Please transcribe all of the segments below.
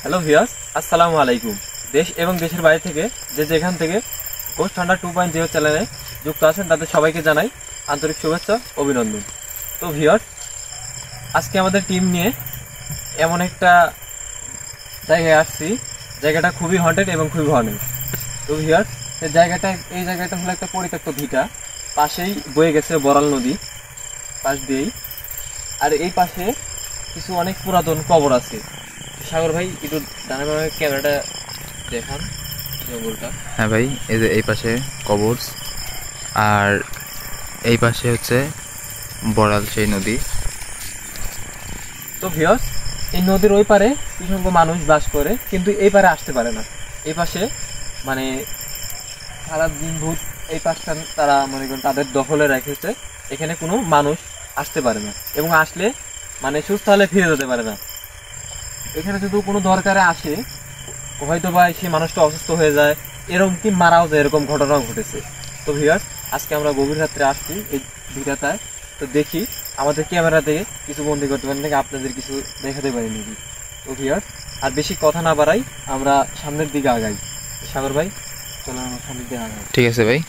Hello viewers, আসসালামু আলাইকুম। দেশ এবং দেশের বাইরে থেকে যেখান থেকে কোস্ট হান্টার 2.0 চ্যানেলে যুক্ত আছেন তাদের সবাইকে জানাই আন্তরিক শুভেচ্ছা, অভিনন্দন। তো ভিউয়ার্স, আজকে আমাদের টিম নিয়ে এমন একটা জায়গায় আসছি, জায়গাটা খুবই হন্টেড এবং খুবই ভয়ানক। তো ভিউয়ার্স, এই জায়গাটা হলো একটা পরিত্যক্ত ভিটা, পাশেই বয়ে গেছে বড়াল নদী পাশ দিয়েই, আর এই পাশে কিছু অনেক পুরাতন কবর আছে। সাগর ভাই, একটু ডানে বামে ক্যামেরাটা দেখান জঙ্গলটা। হ্যাঁ ভাই, এই যে এই পাশে কবর, আর এই পাশে হচ্ছে বড়াল সেই নদী। তো ভিউয়ার্স, এই নদীর ওই পারে কিছু মানুষ বাস করে, কিন্তু এই পারে আসতে পারে না। এই পাশে মানে সারাদিন ভূত এই পাশটা তারা মনে করেন তাদের দখলে রেখেছে। এখানে কোনো মানুষ আসতে পারে না, এবং আসলে মানে সুস্থ হলে ফিরে যেতে পারে না। এখানে যদি কোনো দরকারে আসে, হয়তো বা সেই মানুষটা অসুস্থ হয়ে যায়, এরকম কি মারাও যায়, এরকম ঘটনাও ঘটেছে। তো ভিউয়ার্স, আজকে আমরা গভীর রাত্রে আসছি এই ভিটাটায়। তো দেখি আমাদের ক্যামেরা থেকে কিছু বন্দি করতে পারি নাকি, আপনাদের কিছু দেখাতে পারি নাকি। তো ভিউয়ার্স, আর বেশি কথা না বাড়াই, আমরা সামনের দিকে আগাই। সাগর ভাই, চলো আমরা সামনের দিকে আগাই। ঠিক আছে ভাই।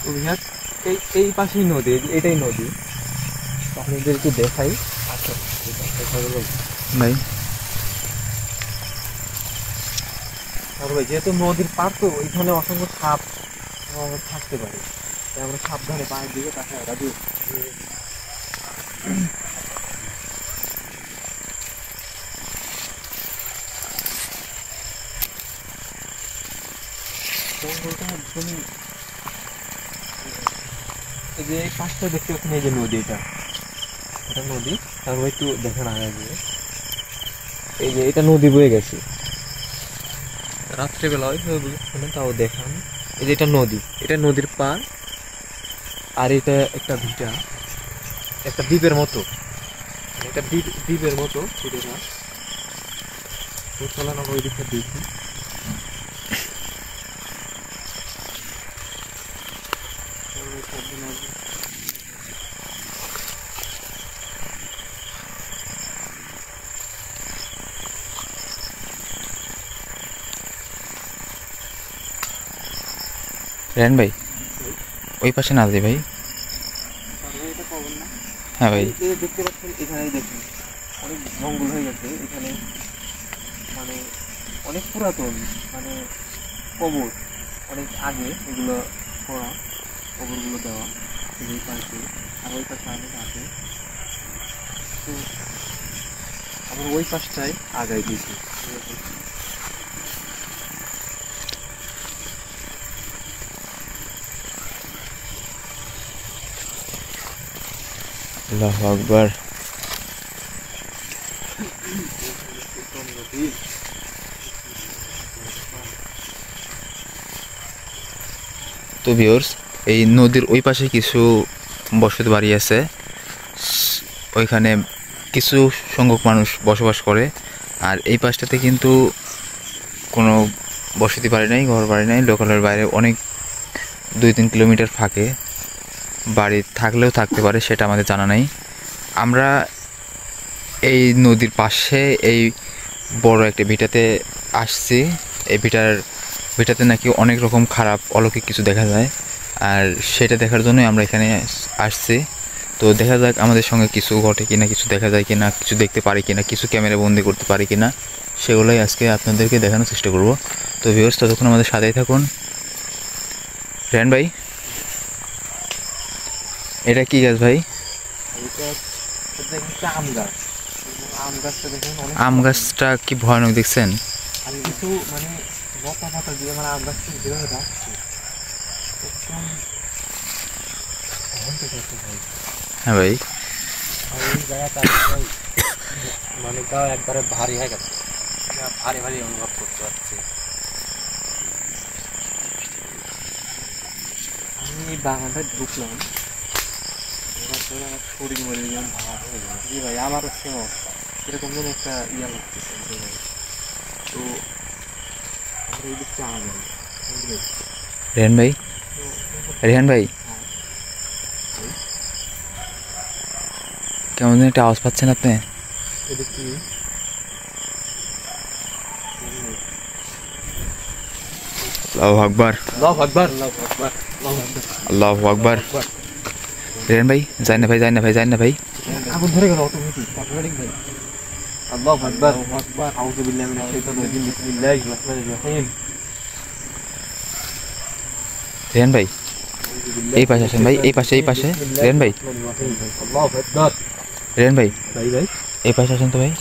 তো ভিউয়ার্স, এই পাশেই নদী, এটাই নদী। আপনাদের একটু দেখাই। আচ্ছা ভাই, যেহেতু নদীর পার, তো এখানে অসংখ্য সাপ থাকতে পারে, তাই আমরা সাবধানে পায়ের দিকে তাকায় রাজু। এই যে পাশটা দেখতে পাচ্ছেন, এই যে নদী, এটা নদী। তারপর একটু দেখেন আগে গিয়ে, এই যে এটা নদী বয়ে গেছে। রাত্রেবেলা হয় তাও দেখান। এই যে এটা নদী, এটা নদীর পার, আর এটা একটা ভিটা, একটা দ্বীপের মতো, একটা দ্বীপের মতো। চলেন আমরা ওই দিকটা দেখি। রেন ভাই, ওই পাশে না ভাই। হ্যাঁ ভাই, দেখতে পাচ্ছেন, এখানে দেখুন অনেক জঙ্গল হয়ে গেছে এখানে, মানে অনেক পুরাতন, মানে কবর অনেক আগে এগুলো করা, কবরগুলো দেওয়া এই পাশে, আর ওই পাশে অনেক আছে। তো আমরা ওই পাশটায় আগাই দিয়েছি। আল্লাহু আকবার। তো ভিউয়ার্স, এই নদীর ওই পাশে কিছু বসতি বাড়ি আছে, ওইখানে কিছু সংখ্যক মানুষ বসবাস করে। আর এই পাশটাতে কিন্তু কোনো বসতি বাড়ি নাই, ঘর বাড়ি নাই। লোকালের বাইরে অনেক 2-3 কিলোমিটার ফাঁকে বাড়ি থাকলেও থাকতে পারে, সেটা আমাদের জানা নাই। আমরা এই নদীর পাশে এই বড় একটা ভিটাতে আসছি। এই ভিটাতে নাকি অনেক রকম খারাপ অলৌকিক কিছু দেখা যায়, আর সেটা দেখার জন্যই আমরা এখানে আসছি। তো দেখা যাক আমাদের সঙ্গে কিছু ঘটে কিনা, কিছু দেখা যায় কিনা, কিছু দেখতে পারি কিনা, কিছু ক্যামেরা বন্দি করতে পারি কিনা, সেগুলোই আজকে আপনাদেরকে দেখানোর চেষ্টা করব। তো ভিউয়ার্স, ততক্ষণ আমাদের সাথেই থাকুন। রেন ভাই, এটা কি গাছ ভাই? আম গাছটা কি ভয়ানক দেখছেন? আর কিছু মানে লতা পাতা দিয়ে মানে আম গাছটা যেভাবে রাখছে, হ্যাঁ ভাই, আর এই জায়গাটা মানে তাও একবারে ভারী হয়ে গেছে, ভারী ভারী অনুভব করতে পারছি। আমি এই বাগানটায় ঢুকলাম, আমার শরীর মরে যেমন ভাব হয়ে গেল। জি ভাই, আমারও সেম অবস্থা, এরকম যেন একটা ইয়া লাগতেছে। তো আমরা এই দিকটা আগাই। রেহান ভাই, রেহান ভাই, কেমন যেন একটা আওয়াজ পাচ্ছেন আপনি? এটা কি আল্লাহু আকবার আল্লাহু আকবার আল্লাহু আকবার আল্লাহু আকবার রেহান ভাই যাই না ভাই যাই না ভাই যাই না ভাই আগুন ধরে গেল অটোমেটিক অটোমেটিক ভাই আল্লাহু আকবার আল্লাহু আকবার আউযু বিল্লাহি মিনাশ শাইতানির রাজিম বিসমিল্লাহির রহমানির রহিম রেহান ভাই এই পাশে আসেন ভাই এই পাশে রেহান ভাই আল্লাহু আকবার রেহান ভাই ভাই ভাই এই পাশে আসেন তো ভাই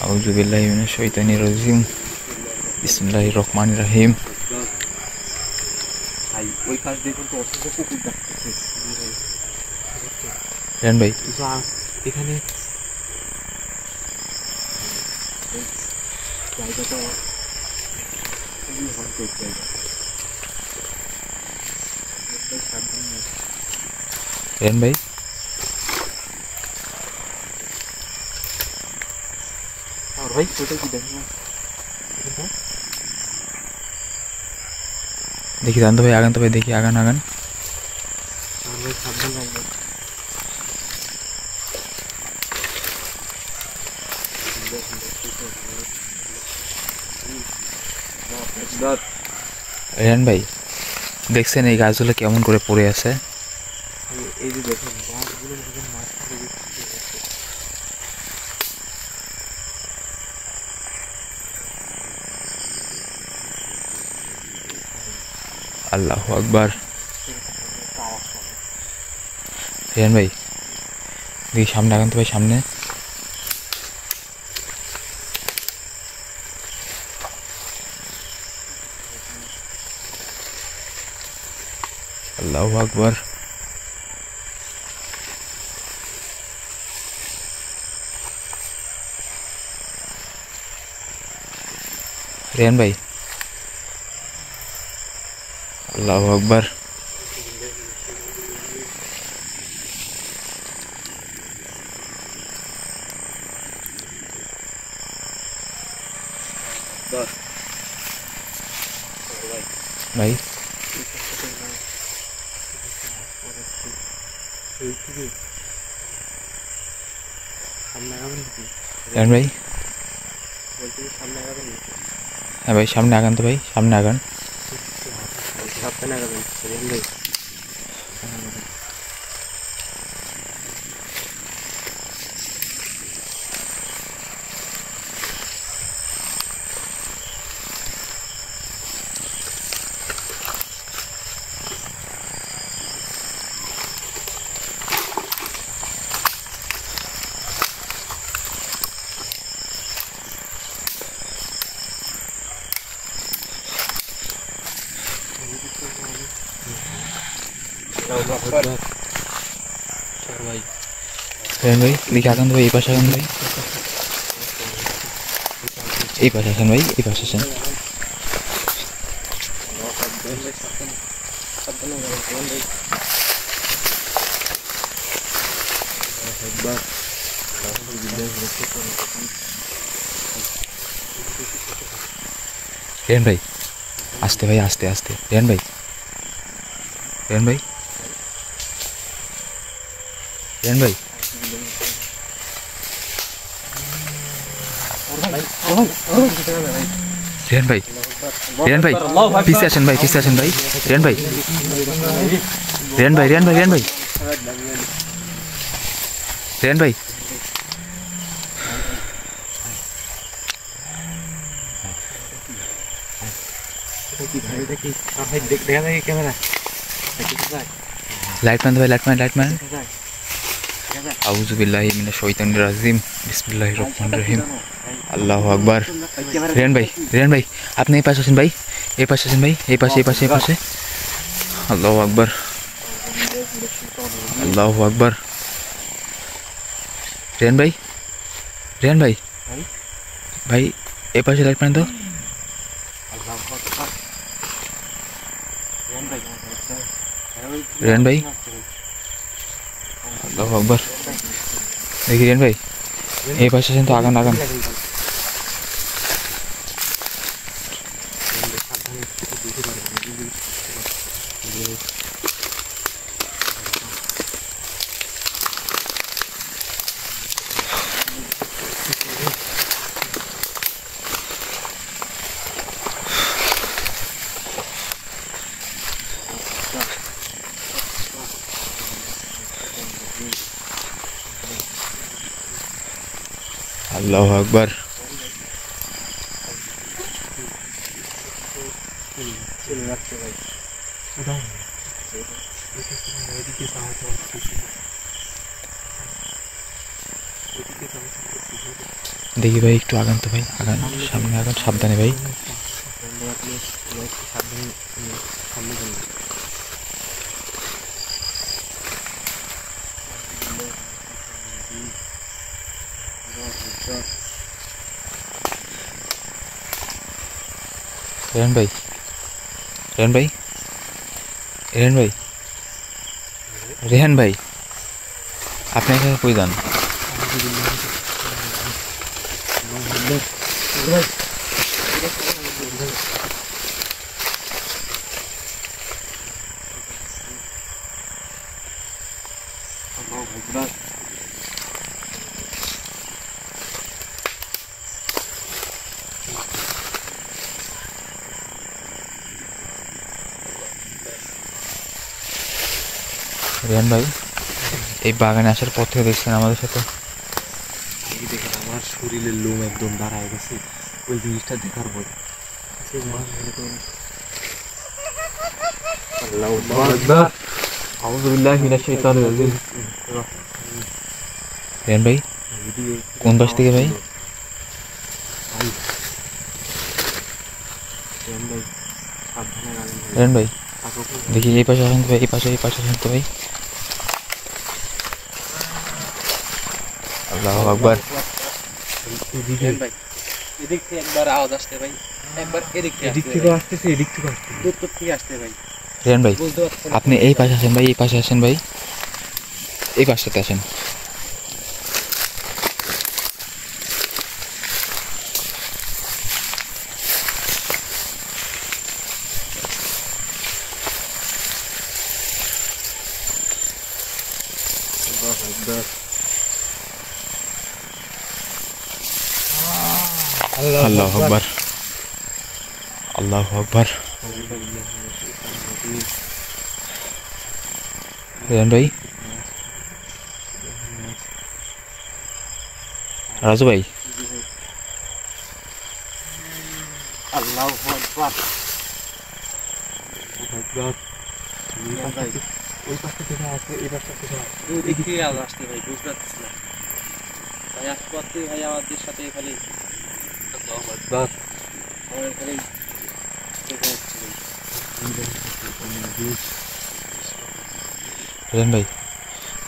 আউযু বিল্লাহি মিনাশ শাইতানির রাজিম বিসমিল্লাহির রহমানির রহিম ভাই ওই পাশ দিয়ে কিন্তু অসংখ্য কুকুর ডাকতেছে রেহান ভাই কিছু এখানে জায়গাটা খুবই হন্টেড জায়গা রেহান ভাই আর ভাই ওটা কি দেখেন না দেখি জান তো ভাই আগান তো ভাই দেখি আগান আর ভাই সাবধান লাগবে রেহান ভাই দেখছেন এই গাছগুলো কেমন করে পড়ে আছে এই যে দেখেন গাছগুলো যখন মাঝখানে দিচ্ছে আল্লাহু আকবার রেহান ভাই দেখি সামনে আগান তো ভাই সামনে আল্লাহু আকবার রেহান ভাই আল্লাহু আকবার ভাই সামনে আগাবেন নাকি রেহান ভাই বলছি সামনে আগাবেন নাকি হ্যাঁ ভাই সামনে আগান তো ভাই সামনে আগান সাবধানে আগাবেন রেহান ভাই ভাই রেহান ভাই দেখি আগান তো ভাই এই পাশে আগান তো ভাই এই পাশে আসেন ভাই এই পাশে আসেন রেহান ভাই আস্তে ভাই আস্তে আস্তে রেহান ভাই রেহান ভাই রেহান ভাই রেহান ভাই রেহান ভাই পিছে আসেন ভাই পিছে আসেন ভাই রেহান ভাই রেহান ভাই রেহান ভাই রেহান ভাই রেহান ভাই দেখা যায় ক্যামেরা লাইট ম্যান ভাই লাইট ম্যান লাইট ম্যান আউযু বিল্লাহি মিনাশ শাইতানির রাজিম বিসমিল্লাহির রহমানির রহিম আল্লাহু আকবার রেহান ভাই আপনি এই পাশে আসেন ভাই এই পাশে আসেন ভাই এই পাশে এই পাশে এই পাশে আল্লাহু আকবার আল্লাহু আকবার রেহান ভাই ভাই এই পাশে লাইট ম্যান তো রেহান ভাই আল্লাহু আকবার দেখি রেহান ভাই এই পাশে আসেন তো আগান আগান আল্লাহু আকবার। চলে যাচ্ছে ভাই। দেখি ভাই একটু আগান তো ভাই, আগান, সামনে আগান, সাবধানে ভাই। রেহান ভাই, রেহান ভাই, রেহান ভাই, রেহান ভাই, আপনি এখানে কই যান? রেহান ভাই, এই বাগানে আসার পর থেকে দেখছেন আমাদের সাথে এই দেখেন আমার শরীরের লোম একদম দাঁড়ায় গেছে ওই জিনিসটা দেখার পর। রেহান ভাই কোন পাশ থেকে ভাই? রেহান ভাই দেখি এই পাশে আসেন তো ভাই, এই পাশে আসেন তো ভাই। আল্লাহু আকবার। এদিক থেকে একবার আওয়াজ আসছে ভাই, একবার এদিক থেকে আসতেছে, এদিক থেকে আসতেছে, দূর থেকে আসছে ভাই। রেহান ভাই বুঝতে পারছেন আপনি এই পাশে আসেন ভাই, এই পাশে আসেন ভাই, এই পাশটাতে আসেন। আল্লাহু আকবার, আল্লাহু আকবার। রেহান ভাই, রাজু ভাই, আল্লাহু আকবার। ওই পাশটা থেকে আসছে, এই পাশটা থেকে আসছে, ওই দিক থেকে আওয়াজ আসছে ভাই, বুঝতে পারছি না ভাই। আসতে ভাই আমাদের সাথে খালি আমার খালি রেহান ভাই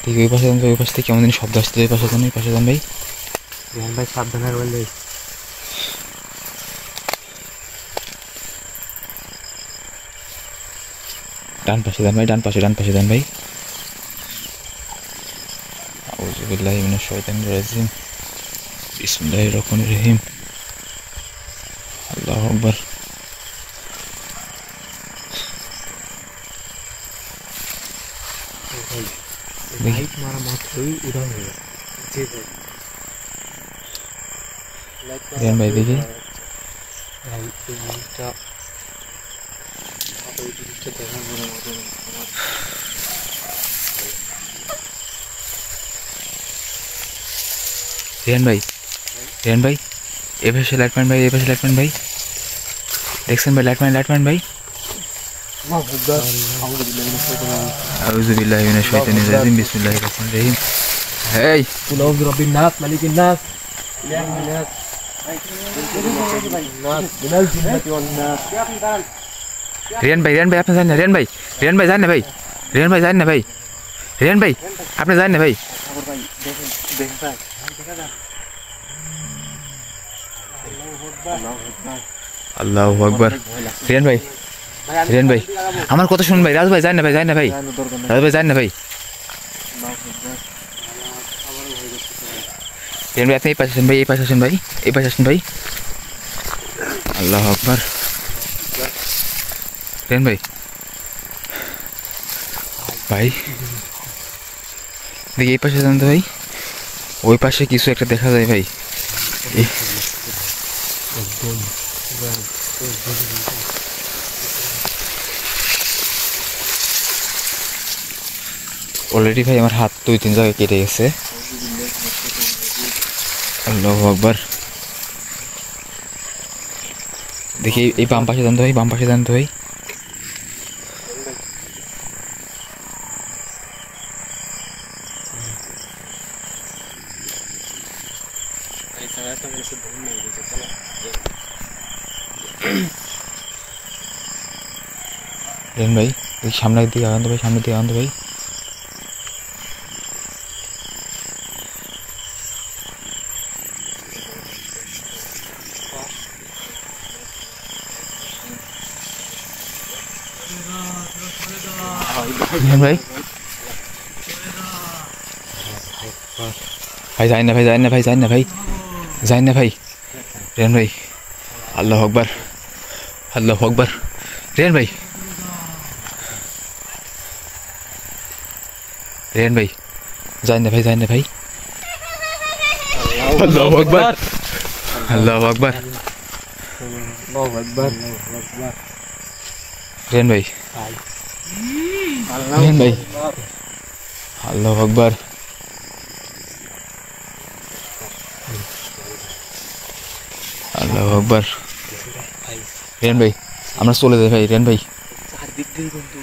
ঠিক ওই পাশে যান তো, ওই পাশ থেকে কেমন দিন শব্দ আসছে, ওই পাশে যান, ওই পাশে যান ভাই। রেহান ভাই সাবধানে বললে ডান পাশে যান ভাই, ডান পাশে যান ভাই। আউযু বিল্লাহি মিনাশ শাইতানির রাজিম, বিসমিল্লাহির রহমানির রহিম, আল্লাহু আকবার। লাইট মারা মাত্রই উধাও হয়ে গেছে। জি ভাই রেহান ভাই দেখি ভাই এই জিনিসটা ওই জিনিসটা দেখার পরে আমাদের রেহান ভাই, রেহান ভাই এ পাশে লাইটম্যান ভাই, এই পাশে লাইটম্যান ভাই, দেখছেন ভাই লাইটম্যান ভাই। আউযু বিল্লাহি মিনাশ শাইতানির রাজিম, বিসমিল্লাহির রহমানির রহিম। হেই কুলাউযু বিরাব্বিন নাস মালিকিন নাস ইলাহিন নাস মিনাল জিন্নাতি ওয়ান নাস। রেহান ভাই আপনি যান না, রেহান ভাই যান না ভাই, রেহান ভাই যান না ভাই, রেহান ভাই আপনি যান না ভাই। ভাই দেখেন দেখেন ভাই দেখা যাক। আল্লাহু আকবার। রেহান ভাই আমার কথা শুনুন ভাই, রাজু ভাই যান না ভাই, রাজু ভাই যান না ভাই। রেহান ভাই আপনি এই পাশে আসেন ভাই, এই পাশে আসেন ভাই, এই পাশে আসেন ভাই। আল্লাহু আকবার। রেহান ভাই ভাই দেখি এই পাশে যান তো ভাই, ওই পাশে কিছু একটা দেখা যায় ভাই। অলরেডি ভাই আমার হাত 2-3 জায়গায় কেটে গেছে। আল্লাহু আকবার। দেখি এই বাম পাশে দেন তো ভাই, বাম পাশে দেন তো ভাই। রেন ভাই দেখি সামনের দিকে আগান তো ভাই, সামনের দিকে আগান তো ভাই। রেন ভাই ভাই যাই না ভাই, যাই না ভাই, যাই না ভাই, যাই না ভাই। রেন ভাই আল্লাহু আকবার, আল্লাহু আকবার। রেন ভাই, রেন ভাই যাই না ভাই, যাই না ভাই। আল্লাহু আকবার, আল্লাহু আকবার। রেন ভাই, রেন ভাই আল্লাহু আকবার। আল্লাহু আকবার। রেন ভাই আমরা চলে যাই ভাই। রেন ভাই চারদিক দিয়ে কিন্তু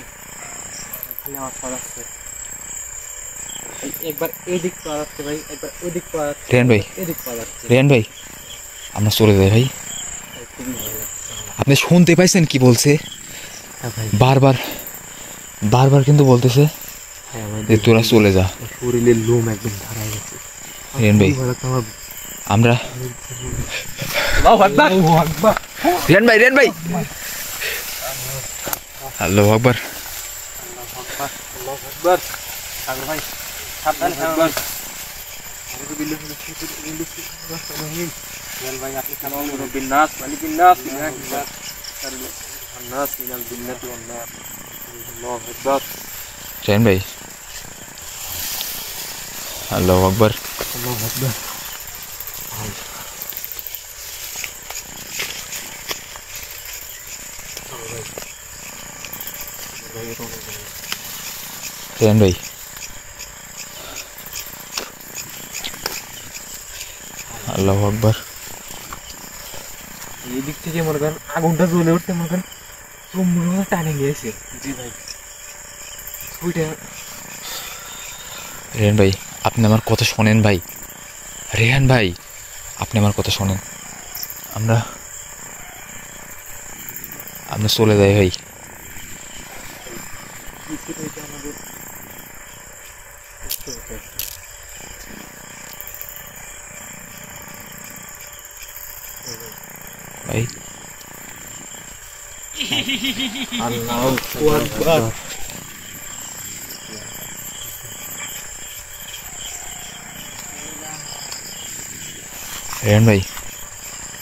খালি আমার পা যাচ্ছে। একবার এদিক পা যাচ্ছে ভাই, একবার ওদিক পা যাচ্ছে, রেন ভাই, এদিক পা যাচ্ছে। রেন ভাই আমরা চলে যাই ভাই। খুবই ভালো লাগছে। আপনি শুনতে পাইছেন কি বলছে? হ্যাঁ ভাই, বারবার বারবার কিন্তু বলতেছে হ্যাঁ ভাই, যে তোরা চলে যা। শরীরের লোম একদম ধারায় গেছে। রেন ভাই আমরা রেন ভাই, রেন ভাই আল্লাহু আকবার। রেন ভাই আল্লাহু আকবার। রেন ভাই আল্লাহু আকবার। এই দিক থেকে মনে করেন আগুনটা জ্বলে উঠতে মনে করেন চুম্বক টানে নিয়েছে। জি ভাই, ওইটা রেহান ভাই আপনি আমার কথা শোনেন ভাই। রেহান ভাই আপনি আমার কথা শোনেন। আমরা আমরা চলে যাই ভাই। আমাদের ভাই আল্লাহু আকবার। রেহান ভাই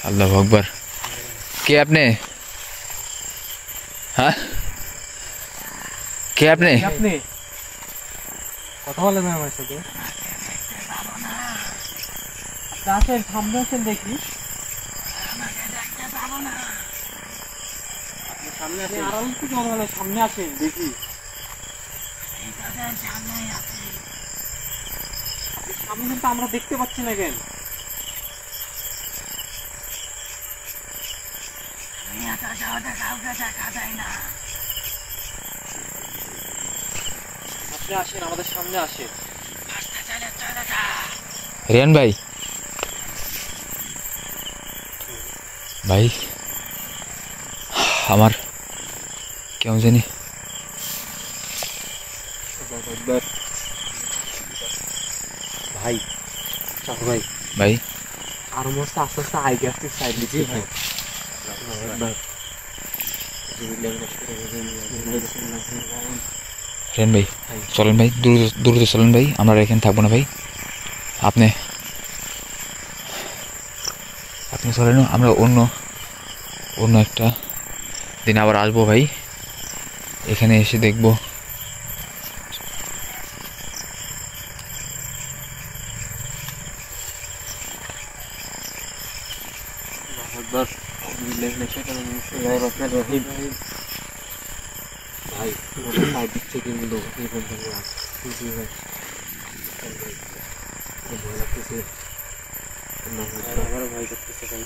আল্লাহু আকবার। কে আপনি? হ্যাঁ কে আপনি? আপনি কথা বলেন না আমার সাথে। আসেন সামনে আসেন দেখি। আপনি সামনে আসেন, আড়াল থেকে কথা বলেন, সামনে আসেন দেখি। আপনি সামনে কিন্তু আমরা দেখতে পাচ্ছি না কেন? আপনি আসেন, আমাদের সামনে আসেন। রেহান ভাই, ভাই আমার কেমন জানি ভাই, চাকর ভাই, ভাই আর মস্ত আস্তে আস্তে আই গ্যাসটি সাইড দিচ্ছি ভাই। রেহান ভাই চলেন ভাই, দ্রুত দ্রুত চলেন ভাই, আমরা আর এখানে থাকবো না ভাই। আপনি আপনি চলেন, আমরা অন্য অন্য একটা দিন আবার আসবো ভাই। এখানে এসে দেখবো। ভাই সাইড দিচ্ছে কিন্তু এই পর্যন্ত আসছে। ভাই ভয় লাগতেছে। আমারও ভয় করতেছে ভাই।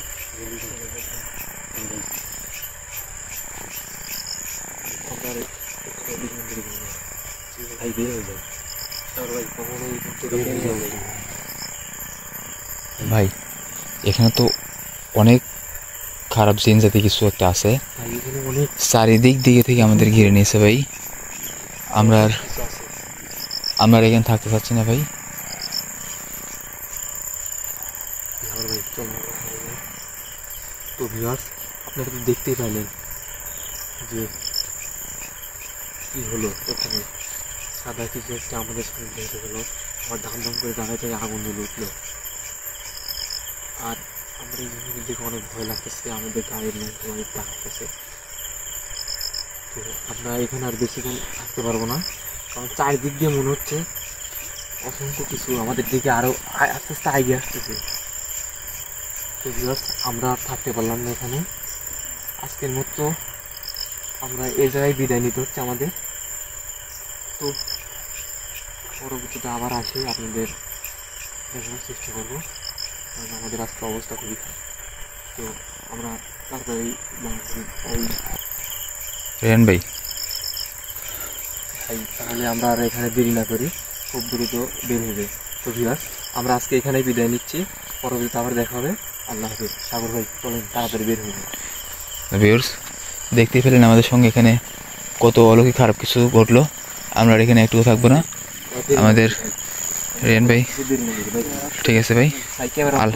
ভাই বের হয়ে যায় ভাই, কখনোই বের হয়ে যাবে। ভাই এখানে তো অনেক খারাপ জিন জাতি কিছু একটা আছে, ভাই এখানে অনেক চারিদিক দিকে থেকে আমাদের ঘিরে নিয়েছে ভাই। আমরা আর কিছু আছে। আমরা আর এখানে থাকতে চাচ্ছি না ভাই। আমার ভাই চলো। তো ভিউয়ার্স, আপনারা তো দেখতেই পাইলেন যে কি হলো। ওখানে সাদা কিছু একটা আমাদের সামনে দেখতে গেল, আবার ধাম ধাম করে জায়গায় জায়গায় আগুন জ্বলে উঠলো। আর আমরা এই জিনিসগুলো দেখে অনেক ভয় লাগতেছে, আমাদের গায়ের লোম অনেক ডাকতেছে। তো আমরা এখানে আর বেশিক্ষণ থাকতে পারবো না, কারণ চারিদিক দিয়ে মনে হচ্ছে অসংখ্য কিছু আমাদের দিকে আরো আস্তে আস্তে এগিয়ে আসতেছে। তো ভিউয়ার্স, আমরা আর থাকতে পারলাম না এখানে। আজকের মতো আমরা এই জায়গায় বিদায় নিতে হচ্ছে আমাদের। তো পরবর্তীতে আবার আসে আপনাদের দেখানোর চেষ্টা করবো, কারণ আমাদের আজকে অবস্থা খুবই খারাপ। তো আমরা তাড়াতাড়ি ওই রেহান ভাই, তাহলে আমরা আর এখানে দেরি না করি, খুব দ্রুত বের হয়ে যাই। তো ভিউয়ার্স, আমরা আজকে এখানেই বিদায় নিচ্ছি, পরবর্তীতে আবার দেখা হবে। আল্লাহ হাফেজ। সাগর ভাই চলেন তাড়াতাড়ি বের হয়ে যাই। ভিউয়ার্স দেখতেই পেলেন আমাদের সঙ্গে এখানে কত অলৌকিক খারাপ কিছু ঘটলো। আমরা আর এখানে একটুও থাকবো না। আমাদের রেহান ভাই, দেরি না করি ভাই। ঠিক আছে ভাই। ভাই ক্যামেরা আল্লাহ